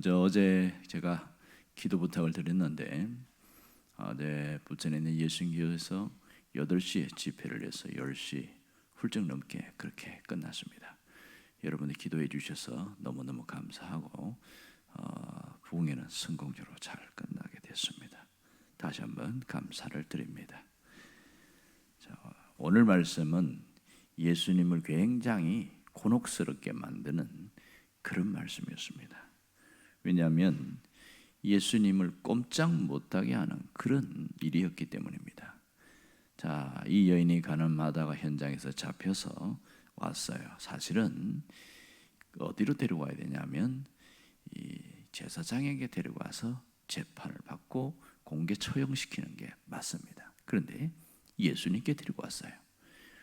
먼저 어제 제가 기도 부탁을 드렸는데 부천에 있는 예수교회에서 8시에 집회를 해서 10시 훌쩍 넘게 그렇게 끝났습니다. 여러분이 기도해 주셔서 너무너무 감사하고 부흥회는 성공적으로 잘 끝나게 됐습니다. 다시 한번 감사를 드립니다. 오늘 말씀은 예수님을 굉장히 곤혹스럽게 만드는 그런 말씀이었습니다. 왜냐하면 예수님을 꼼짝 못하게 하는 그런 일이었기 때문입니다. 이 여인이 가는 마다가 현장에서 잡혀서 왔어요. 사실은 어디로 데려와야 되냐면 이 제사장에게 데려가서 재판을 받고 공개 처형시키는 게 맞습니다. 그런데 예수님께 데리고 왔어요.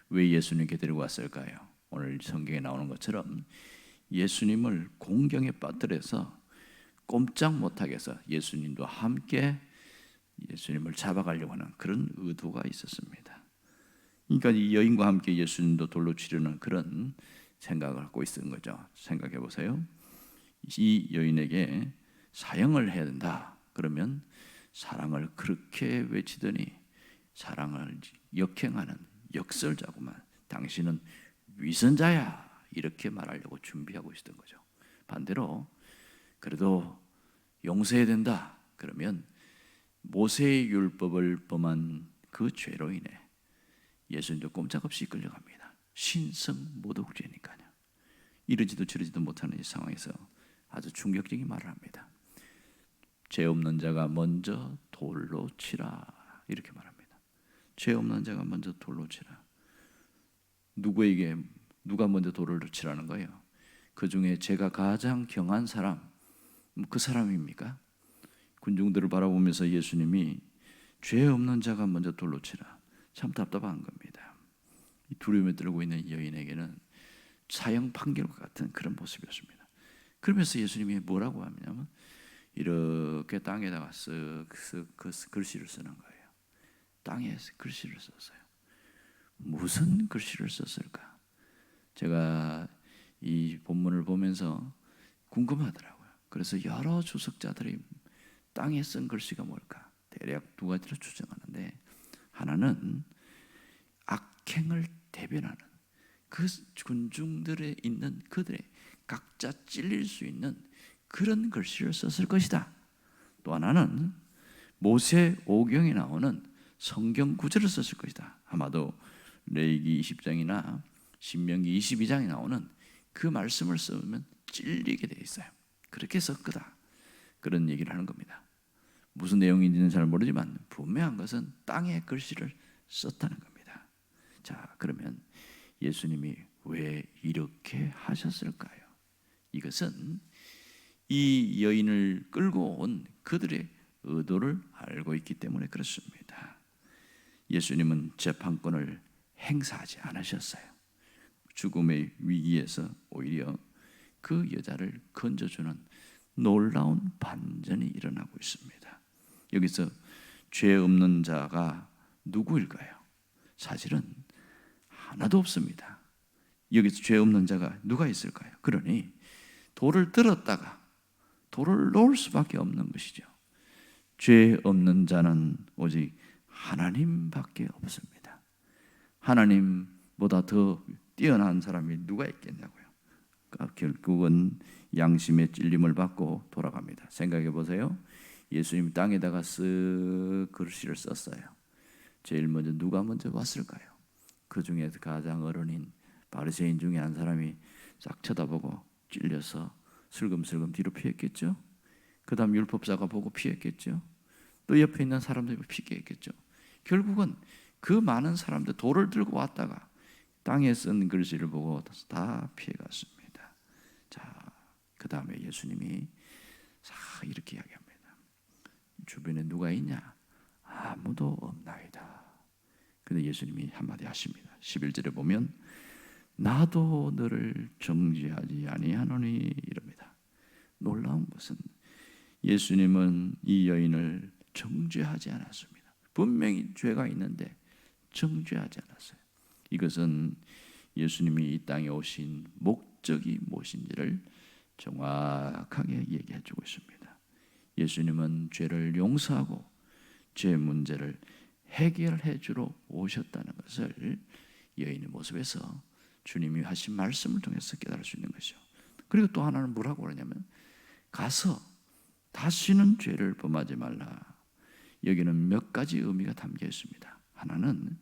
왜 예수님께 데리고 왔을까요? 오늘 성경에 나오는 것처럼 예수님을 공경에 빠뜨려서 꼼짝 못하게 해서 예수님도 함께 예수님을 잡아가려고 하는 그런 의도가 있었습니다. 그러니까 이 여인과 함께 예수님도 돌로 치려는 그런 생각을 갖고 있었던 거죠. 생각해 보세요. 이 여인에게 사형을 해야 된다. 그러면 사랑을 그렇게 외치더니 사랑을 역행하는 역설자구만. 당신은 위선자야. 이렇게 말하려고 준비하고 있었던 거죠. 반대로 그래도 용서해야 된다. 그러면 모세의 율법을 범한 그 죄로 인해 예수님도 꼼짝없이 끌려갑니다. 신성 모독죄니까요. 이러지도 저러지도 못하는 이 상황에서 아주 충격적인 말을 합니다. 죄 없는 자가 먼저 돌로 치라. 이렇게 말합니다. 죄 없는 자가 먼저 돌로 치라. 누구에게 누가 먼저 돌을 치라는 거예요? 그 중에 제가 가장 경한 사람, 그 사람입니까? 군중들을 바라보면서 예수님이 죄 없는 자가 먼저 돌로 치라. 참 답답한 겁니다. 이 두려움에 떨고 있는 여인에게는 사형 판결과 같은 그런 모습이었습니다. 그러면서 예수님이 뭐라고 하냐면 이렇게 땅에다가 쓱 글씨를 쓰는 거예요. 땅에 글씨를 썼어요. 무슨 글씨를 썼을까? 제가 이 본문을 보면서 궁금하더라고요. 그래서 여러 주석자들이 땅에 쓴 글씨가 뭘까? 대략 두 가지로 추정하는데, 하나는 악행을 대변하는 그 군중들에 있는 그들의 각자 찔릴 수 있는 그런 글씨를 썼을 것이다. 또 하나는 모세 오경에 나오는 성경 구절을 썼을 것이다. 아마도 레위기 20장이나 신명기 22장에 나오는 그 말씀을 쓰면 찔리게 돼 있어요. 그렇게 썼 거다. 그런 얘기를 하는 겁니다. 무슨 내용인지는 잘 모르지만 분명한 것은 땅에 글씨를 썼다는 겁니다. 그러면 예수님이 왜 이렇게 하셨을까요? 이것은 이 여인을 끌고 온 그들의 의도를 알고 있기 때문에 그렇습니다. 예수님은 재판권을 행사하지 않으셨어요. 죽음의 위기에서 오히려 그 여자를 건져주는 놀라운 반전이 일어나고 있습니다. 여기서 죄 없는 자가 누구일까요? 사실은 하나도 없습니다. 여기서 죄 없는 자가 누가 있을까요? 그러니 돌을 들었다가 돌을 놓을 수밖에 없는 것이죠. 죄 없는 자는 오직 하나님밖에 없습니다. 하나님보다 더 뛰어난 사람이 누가 있겠냐고요. 결국은 양심의 찔림을 받고 돌아갑니다. 생각해 보세요. 예수님 땅에다가 쓱 글씨를 썼어요. 제일 먼저 누가 먼저 왔을까요? 그 중에 가장 어른인 바리새인 중에 한 사람이 싹 쳐다보고 찔려서 슬금슬금 뒤로 피했겠죠. 그 다음 율법사가 보고 피했겠죠. 또 옆에 있는 사람들이 피했겠죠. 결국은 그 많은 사람들 돌을 들고 왔다가 땅에 쓴 글씨를 보고 다 피해갔습니다. 그 다음에 예수님이 이렇게 이야기합니다. 주변에 누가 있냐? 아무도 없나이다. 근데 예수님이 한마디 하십니다. 11절에 보면 나도 너를 정죄하지 아니하노니 이럽니다. 놀라운 것은 예수님은 이 여인을 정죄하지 않았습니다. 분명히 죄가 있는데 정죄하지 않았어요. 이것은 예수님이 이 땅에 오신 목적이 무엇인지를 정확하게 얘기해 주고 있습니다. 예수님은 죄를 용서하고 죄 문제를 해결해 주러 오셨다는 것을 여인의 모습에서 주님이 하신 말씀을 통해서 깨달을 수 있는 것이죠. 그리고 또 하나는 뭐라고 그러냐면 가서 다시는 죄를 범하지 말라. 여기는 몇 가지 의미가 담겨 있습니다. 하나는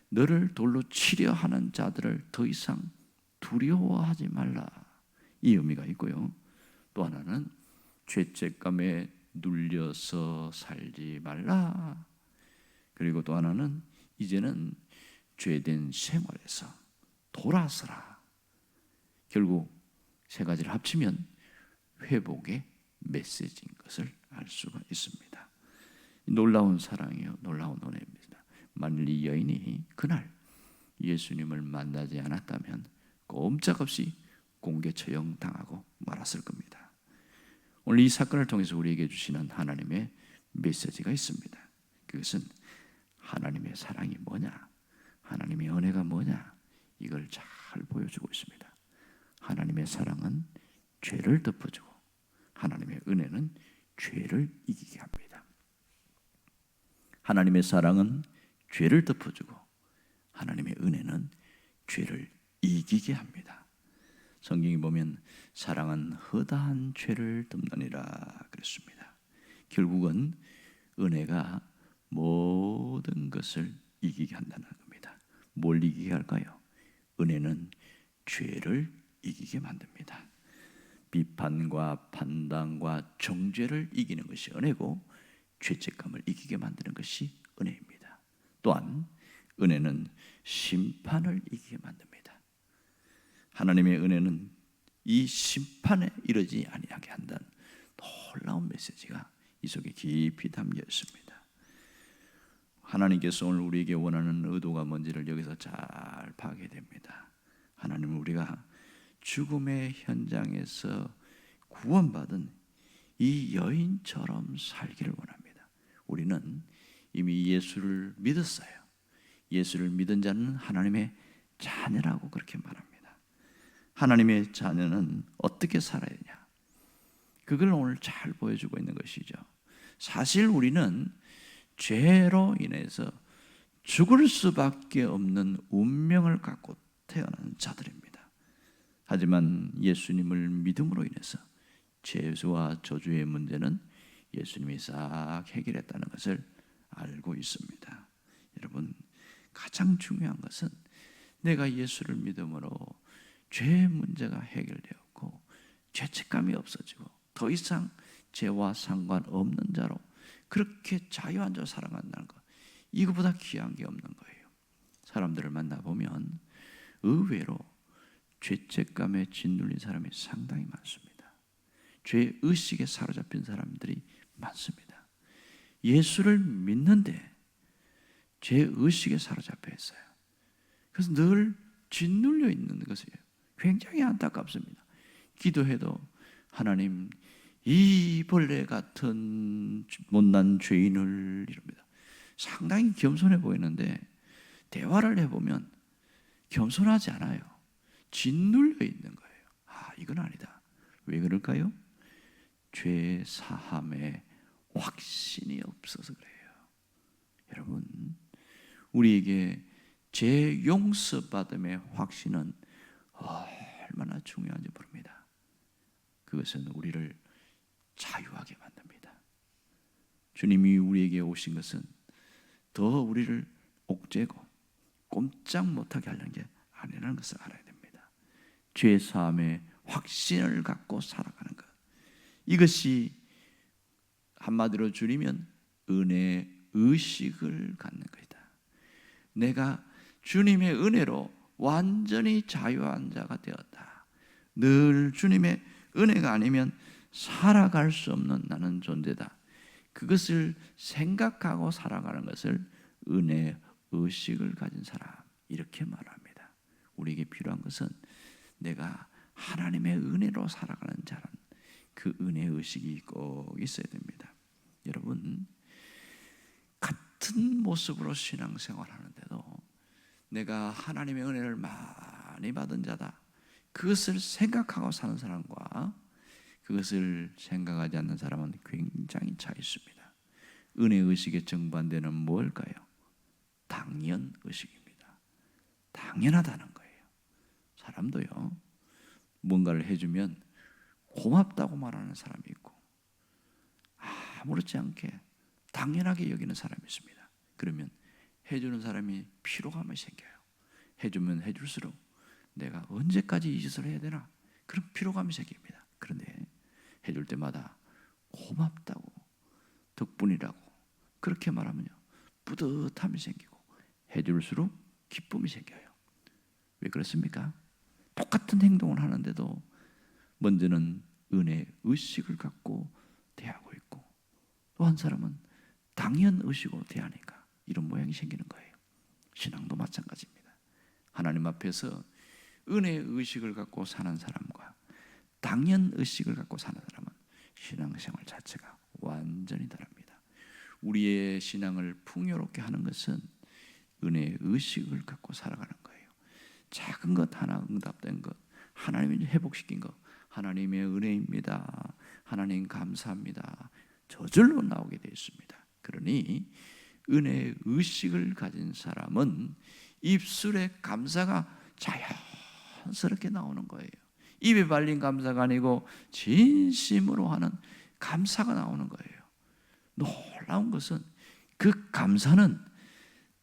너를 돌로 치려 하는 자들을 더 이상 두려워하지 말라. 이 의미가 있고요. 또 하나는 죄책감에 눌려서 살지 말라. 그리고 또 하나는 이제는 죄된 생활에서 돌아서라. 결국 세 가지를 합치면 회복의 메시지인 것을 알 수가 있습니다. 놀라운 사랑이요, 놀라운 은혜입니다. 만일 이 여인이 그날 예수님을 만나지 않았다면 꼼짝없이 공개 처형당하고 말았을 겁니다. 오늘 이 사건을 통해서 우리에게 주시는 하나님의 메시지가 있습니다. 그것은 하나님의 사랑이 뭐냐, 하나님의 은혜가 뭐냐, 이걸 잘 보여주고 있습니다. 하나님의 사랑은 죄를 덮어주고 하나님의 은혜는 죄를 이기게 합니다. 하나님의 사랑은 죄를 덮어주고 하나님의 은혜는 죄를 이기게 합니다. 성경에 보면 사랑은 허다한 죄를 덮느니라 그랬습니다. 결국은 은혜가 모든 것을 이기게 한다는 겁니다. 뭘 이기게 할까요? 은혜는 죄를 이기게 만듭니다. 비판과 판단과 정죄를 이기는 것이 은혜고 죄책감을 이기게 만드는 것이 은혜입니다. 또한 은혜는 심판을 이기게 만듭니다. 하나님의 은혜는 이 심판에 이르지 아니하게 한다는 놀라운 메시지가 이 속에 깊이 담겨 있습니다. 하나님께서 오늘 우리에게 원하는 의도가 뭔지를 여기서 잘 파악됩니다. 하나님은 우리가 죽음의 현장에서 구원받은 이 여인처럼 살기를 원합니다. 우리는 이미 예수를 믿었어요. 예수를 믿은 자는 하나님의 자녀라고 그렇게 말합니다. 하나님의 자녀는 어떻게 살아야 되냐? 그걸 오늘 잘 보여주고 있는 것이죠. 사실 우리는 죄로 인해서 죽을 수밖에 없는 운명을 갖고 태어난 자들입니다. 하지만 예수님을 믿음으로 인해서 죄와 저주의 문제는 예수님이 싹 해결했다는 것을 알고 있습니다. 여러분, 가장 중요한 것은 내가 예수를 믿음으로 죄 문제가 해결되었고 죄책감이 없어지고 더 이상 죄와 상관없는 자로 그렇게 자유한 자로 살아간다는 것, 이거보다 귀한 게 없는 거예요. 사람들을 만나보면 의외로 죄책감에 짓눌린 사람이 상당히 많습니다. 죄의식에 사로잡힌 사람들이 많습니다. 예수를 믿는데 죄의식에 사로잡혀 있어요. 그래서 늘 짓눌려 있는 것이에요. 굉장히 안타깝습니다. 기도해도 하나님, 이 벌레 같은 못난 죄인을 이럽니다. 상당히 겸손해 보이는데 대화를 해보면 겸손하지 않아요. 짓눌려 있는 거예요. 이건 아니다. 왜 그럴까요? 죄 사함의 확신이 없어서 그래요. 여러분, 우리에게 죄 용서받음의 확신은 얼마나 중요한지 모릅니다. 그것은 우리를 자유하게 만듭니다. 주님이 우리에게 오신 것은 더 우리를 옥죄고 꼼짝 못하게 하려는 게 아니라는 것을 알아야 됩니다. 죄 사함의 확신을 갖고 살아가는 것, 이것이 한마디로 줄이면 은혜 의식을 갖는 것이다. 내가 주님의 은혜로 완전히 자유한 자가 되었다. 늘 주님의 은혜가 아니면 살아갈 수 없는 나는 존재다. 그것을 생각하고 살아가는 것을 은혜 의식을 가진 사람, 이렇게 말합니다. 우리에게 필요한 것은 내가 하나님의 은혜로 살아가는 자란 그 은혜 의식이 꼭 있어야 됩니다. 여러분, 같은 모습으로 신앙생활 하는데도 내가 하나님의 은혜를 많이 받은 자다, 그것을 생각하고 사는 사람과 그것을 생각하지 않는 사람은 굉장히 차 있습니다. 은혜의식의 정반대는 뭘까요? 당연의식입니다. 당연하다는 거예요. 사람도요, 뭔가를 해주면 고맙다고 말하는 사람이 있고 아무렇지 않게 당연하게 여기는 사람이 있습니다. 그러면 해주는 사람이 피로감이 생겨요. 해주면 해줄수록 내가 언제까지 이 짓을 해야 되나, 그런 피로감이 생깁니다. 그런데 해줄 때마다 고맙다고, 덕분이라고 그렇게 말하면요, 뿌듯함이 생기고 해줄수록 기쁨이 생겨요. 왜 그렇습니까? 똑같은 행동을 하는데도 먼저는 은혜 의식을 갖고 대하고 있고, 또 한 사람은 당연 의식으로 대하니까 이런 모양이 생기는 거예요. 신앙도 마찬가지입니다. 하나님 앞에서 은혜 의식을 갖고 사는 사람과 당연 의식을 갖고 사는 사람은 신앙생활 자체가 완전히 다릅니다. 우리의 신앙을 풍요롭게 하는 것은 은혜 의식을 갖고 살아가는 거예요. 작은 것 하나 응답된 것, 하나님이 회복시킨 것, 하나님의 은혜입니다, 하나님 감사합니다, 저절로 나오게 되어 있습니다. 그러니 은혜 의식을 가진 사람은 입술에 감사가 자연스럽게 나오는 거예요. 입에 발린 감사가 아니고 진심으로 하는 감사가 나오는 거예요. 놀라운 것은 그 감사는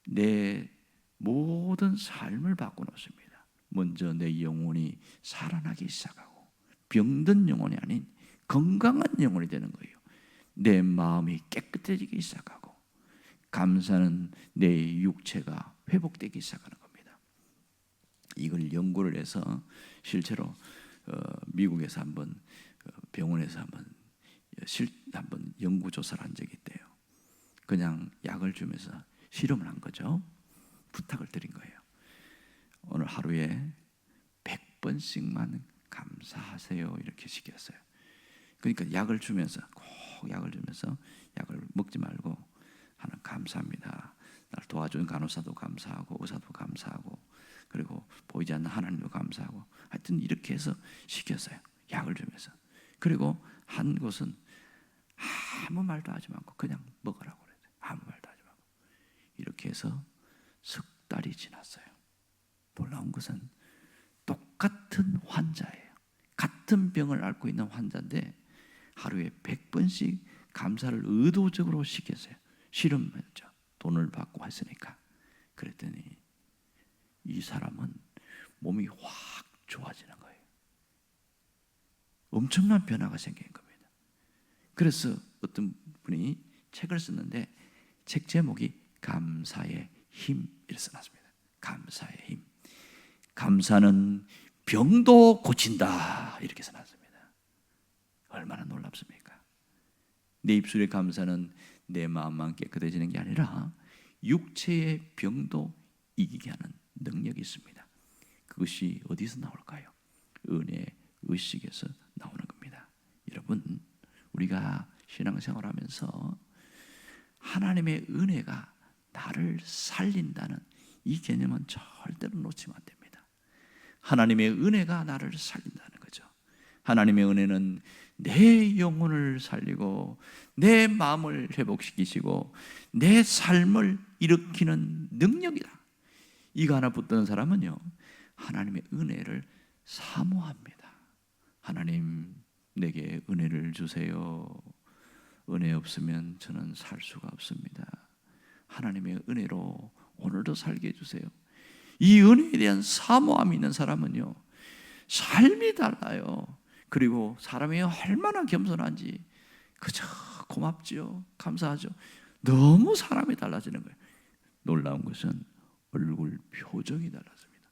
내 모든 삶을 바꿔놓습니다. 먼저 내 영혼이 살아나기 시작하고 병든 영혼이 아닌 건강한 영혼이 되는 거예요. 내 마음이 깨끗해지기 시작하고 감사는 내 육체가 회복되기 시작하는 겁니다. 이걸 연구를 해서 실제로 미국에서 한번 병원에서 한번 연구 조사를 한 적이 있대요. 그냥 약을 주면서 실험을 한 거죠. 부탁을 드린 거예요. 오늘 하루에 100번씩만 감사하세요 이렇게 시켰어요. 그러니까 약을 주면서 꼭 약을 주면서 약을 먹지 말고 하나님 감사합니다, 날 도와준 간호사도 감사하고 의사도 감사하고 그리고 보이지 않는 하나님도 감사하고, 하여튼 이렇게 해서 시켰어요. 약을 주면서. 그리고 한 곳은 아무 말도 하지 말고 그냥 먹으라고 그랬어요. 아무 말도 하지 말고. 이렇게 해서 석 달이 지났어요. 놀라운 것은 똑같은 환자예요. 같은 병을 앓고 있는 환자인데 하루에 100번씩 감사를 의도적으로 시켰어요. 실험했죠. 돈을 받고 했으니까. 그랬더니 이 사람은 몸이 확 좋아지는 거예요. 엄청난 변화가 생긴 겁니다. 그래서 어떤 분이 책을 썼는데 책 제목이 감사의 힘 이렇게 써놨습니다. 감사의 힘. 감사는 병도 고친다 이렇게 써놨습니다. 얼마나 놀랍습니까? 내 입술의 감사는 내 마음만 깨끗해지는 게 아니라 육체의 병도 이기게 하는 능력이 있습니다. 그것이 어디서 나올까요? 은혜 의식에서 나오는 겁니다. 여러분, 우리가 신앙생활하면서 하나님의 은혜가 나를 살린다는 이 개념은 절대로 놓치면 안 됩니다. 하나님의 은혜가 나를 살린다는 거죠. 하나님의 은혜는 내 영혼을 살리고 내 마음을 회복시키시고 내 삶을 일으키는 능력이다. 이거 하나 붙드는 사람은요, 하나님의 은혜를 사모합니다. 하나님, 내게 은혜를 주세요. 은혜 없으면 저는 살 수가 없습니다. 하나님의 은혜로 오늘도 살게 해주세요. 이 은혜에 대한 사모함이 있는 사람은요, 삶이 달라요. 그리고 사람이 얼마나 겸손한지 그저 고맙죠, 감사하죠. 너무 사람이 달라지는 거예요. 놀라운 것은 얼굴 표정이 달라집니다.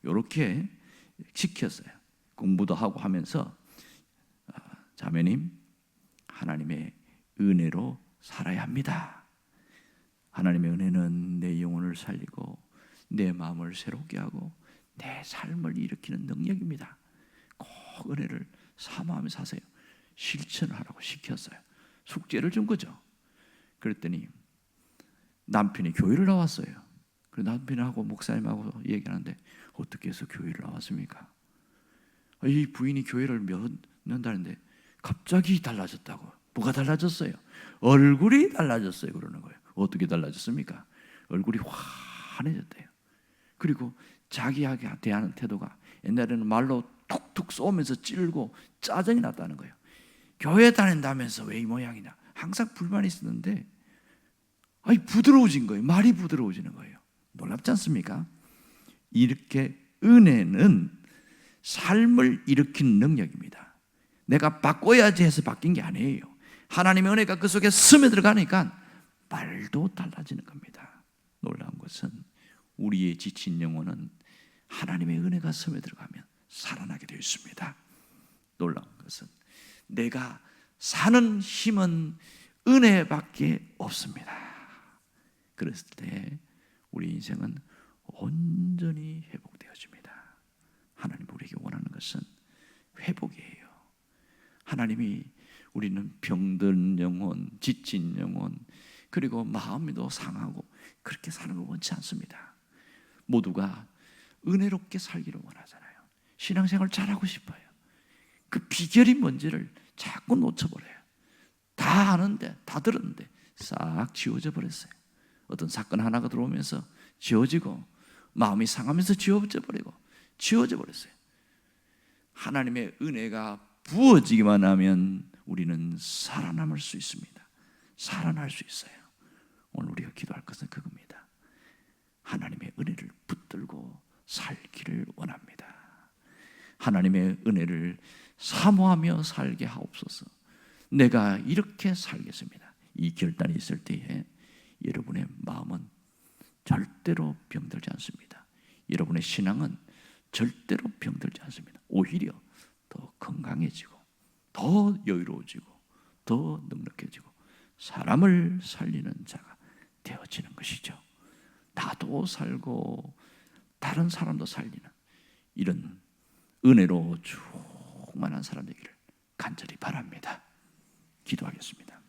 이렇게 시켰어요. 공부도 하고 하면서 자매님, 하나님의 은혜로 살아야 합니다. 하나님의 은혜는 내 영혼을 살리고 내 마음을 새롭게 하고 내 삶을 일으키는 능력입니다. 꼭 은혜를 사모하며 사세요. 실천을 하라고 시켰어요. 숙제를 준 거죠. 그랬더니 남편이 교회를 나왔어요. 그래서 남편하고 목사님하고 얘기하는데 어떻게 해서 교회를 나왔습니까? 이 부인이 교회를 몇 년 다녔는데 갑자기 달라졌다고. 뭐가 달라졌어요? 얼굴이 달라졌어요. 그러는 거예요. 어떻게 달라졌습니까? 얼굴이 환해졌대요. 그리고 자기에게 대하는 태도가 옛날에는 말로 툭툭 쏘면서 찔고 짜증이 났다는 거예요. 교회 다닌다면서 왜 이 모양이냐. 항상 불만이 있었는데 부드러워진 거예요. 말이 부드러워지는 거예요. 놀랍지 않습니까? 이렇게 은혜는 삶을 일으키는 능력입니다. 내가 바꿔야지 해서 바뀐 게 아니에요. 하나님의 은혜가 그 속에 스며들어가니까 말도 달라지는 겁니다. 놀라운 것은 우리의 지친 영혼은 하나님의 은혜가 스며들어가면 살아나게 되어 있습니다. 놀라운 것은 내가 사는 힘은 은혜밖에 없습니다. 그랬을 때 우리 인생은 온전히 회복되어집니다. 하나님 우리에게 원하는 것은 회복이에요. 하나님이 우리는 병든 영혼, 지친 영혼, 그리고 마음도 상하고 그렇게 사는 걸 원치 않습니다. 모두가 은혜롭게 살기를 원하잖아요. 신앙생활 잘하고 싶어요. 그 비결이 뭔지를 자꾸 놓쳐버려요. 다 아는데, 다 들었는데 싹 지워져 버렸어요. 어떤 사건 하나가 들어오면서 지워지고 마음이 상하면서 지워져 버리고 지워져 버렸어요. 하나님의 은혜가 부어지기만 하면 우리는 살아남을 수 있습니다. 살아날 수 있어요. 오늘 우리가 기도할 것은 그겁니다. 하나님의 은혜를 붙들고 살기를 원합니다. 하나님의 은혜를 사모하며 살게 하옵소서. 내가 이렇게 살겠습니다. 이 결단이 있을 때에 여러분의 마음은 절대로 병들지 않습니다. 여러분의 신앙은 절대로 병들지 않습니다. 오히려 더 건강해지고 더 여유로워지고 더 넉넉해지고 사람을 살리는 자가 되어지는 것이죠. 나도 살고 다른 사람도 살리는 이런 은혜로 충만한 사람 되기를 간절히 바랍니다. 기도하겠습니다.